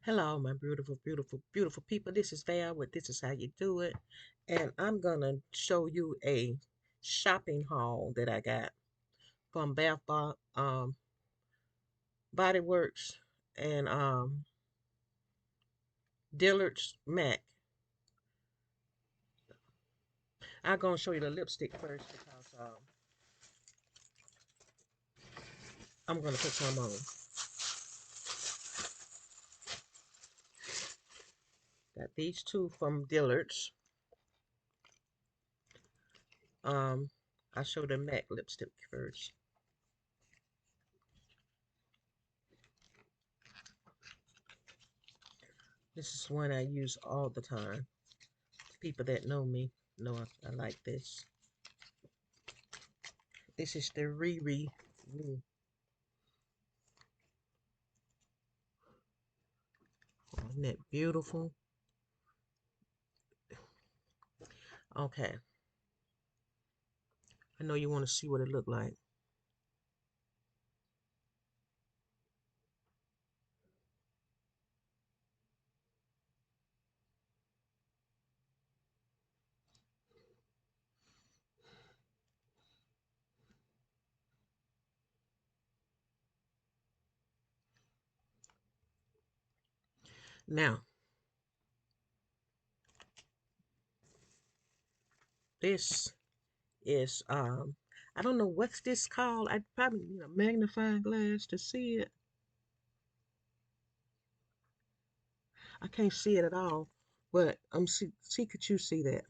Hello, my beautiful, beautiful, beautiful people. This is Val with This Is How You Do It. And I'm going to show you a shopping haul that I got from Body Works and Dillard's Mac. I'm going to show you the lipstick first because I'm going to put some on. Got these two from Dillard's. Um, I'll show the MAC lipstick first. This is one I use all the time. People that know me know I like this. This is the Riri. Ooh, isn't that beautiful? Okay, I know you want to see what it looked like. Now, this is I don't know what's this called. I probably need a magnifying glass to see it. I can't see it at all. But see could you see that?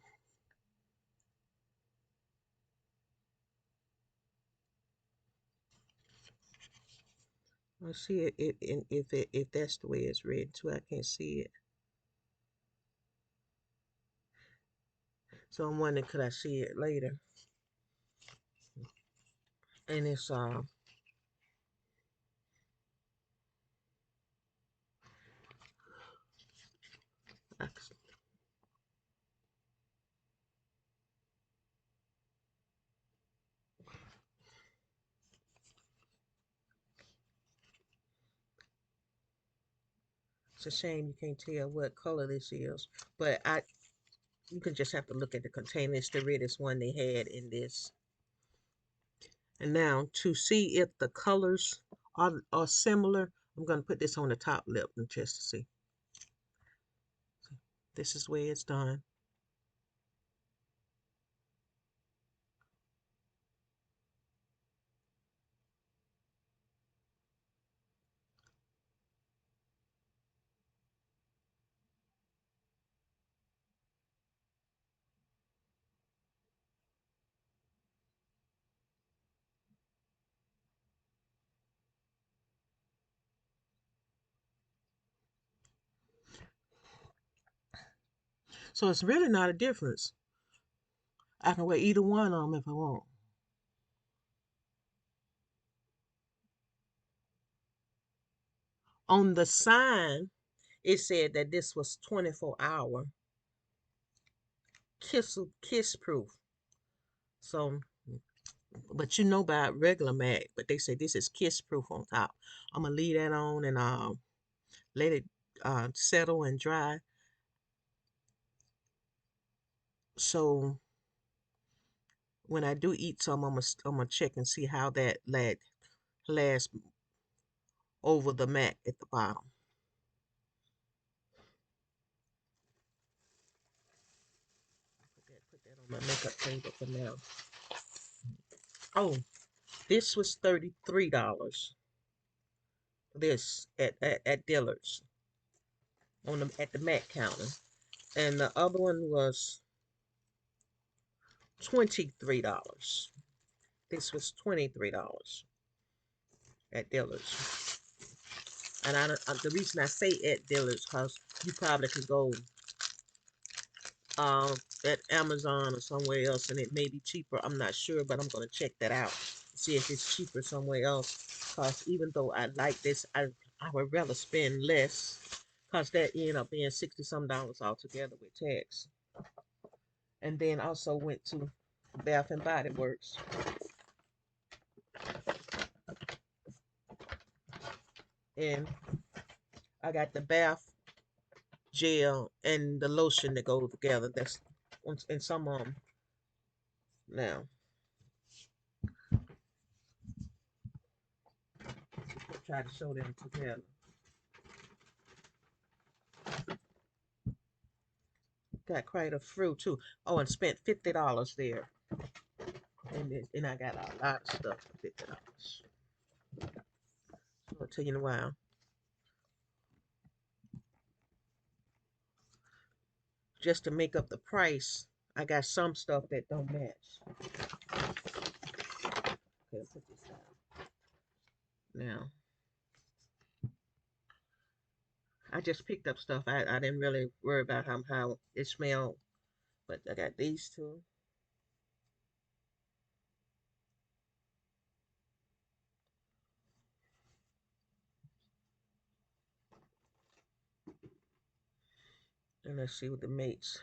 I see it, and if that's the way it's read too, I can't see it. So I'm wondering could I see it later? And it's it's a shame you can't tell what color this is. But I you can just have to look at the container. It's the reddest one they had in this. And now to see if the colors are similar, I'm going to put this on the top lip and just to see. This is where it's done. So it's really not a difference. I can wear either one of them if I want. On the sign, it said that this was 24-hour kiss proof. So, but you know about regular Mac, but they say this is kiss proof on top. I'm gonna leave that on and let it settle and dry. So when I do eat some, I'm gonna check and see how that lasts over the mat at the bottom. Put that on my makeup table for now. Oh, this was $33. This at Dillard's on at the Mac counter, and the other one was $23. This was $23 at Dillard's. And the reason I say at Dillard's because you probably could go uh, at Amazon or somewhere else, and it may be cheaper. I'm not sure, but I'm gonna check that out, see if it's cheaper somewhere else. Cause even though I like this, I would rather spend less, cause that end up being 60 some dollars altogether with tax. And then also went to Bath and Body Works, and I got the bath gel and the lotion that go together. That's in some of them now. I'll try to show them together. Got quite a fruit too. Oh, and spent $50 there, and I got a lot of stuff for $50. So I'll tell you in a while. Just to make up the price, I got some stuff that don't match. Okay, put this down. Now, I just picked up stuff. I didn't really worry about how it smelled, but I got these two. And let's see what the mates.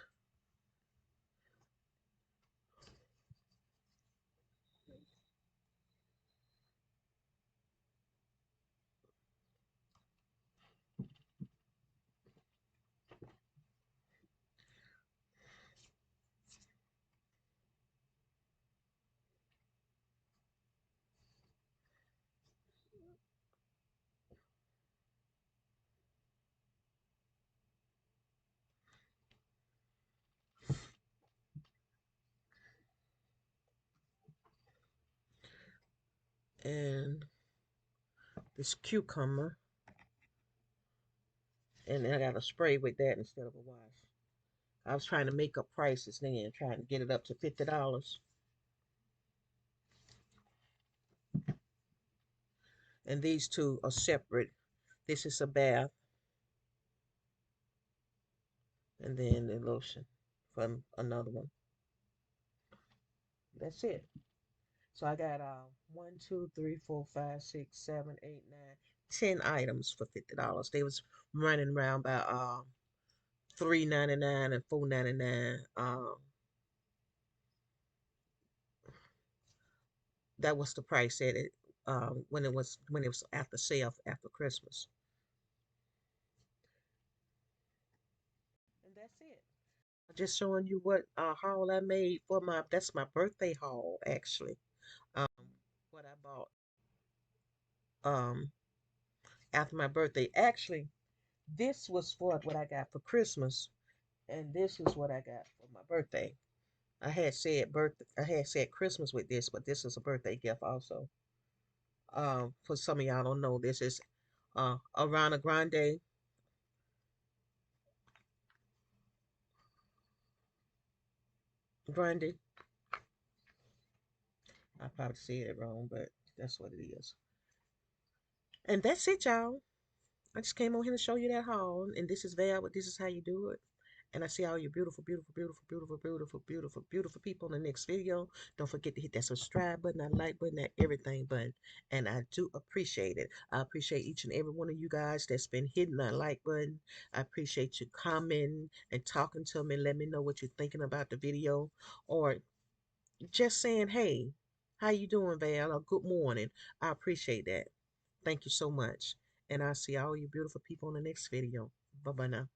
And this cucumber. And I got a spray with that instead of a wash. I was trying to make up prices then, trying to get it up to $50. And these two are separate. This is a bath, and then the lotion from another one. That's it. So I got 10 items for $50. They was running around by $3.99 and $4.99. That was the price at it when it was after sale after Christmas. And that's it. Just showing you what haul I made for that's my birthday haul actually. Um, what I bought um after my birthday. Actually, this was for what I got for Christmas, and this is what I got for my birthday. I had said Christmas with this, but this is a birthday gift also. For some of y'all don't know, this is Arana Grande. I probably said it wrong, but that's what it is. And that's it, y'all. I just came on here to show you that haul, and this is Val, but this is how you do it. And I see all you beautiful, beautiful, beautiful, beautiful, beautiful, beautiful, beautiful people in the next video. Don't forget to hit that subscribe button, that like button, that everything button. And I do appreciate it. I appreciate each and every one of you guys that's been hitting that like button. I appreciate you commenting and talking to me. Let me know what you're thinking about the video. Or just saying, hey, how you doing, Val? Or good morning. I appreciate that. Thank you so much. And I'll see all you beautiful people in the next video. Bye-bye now.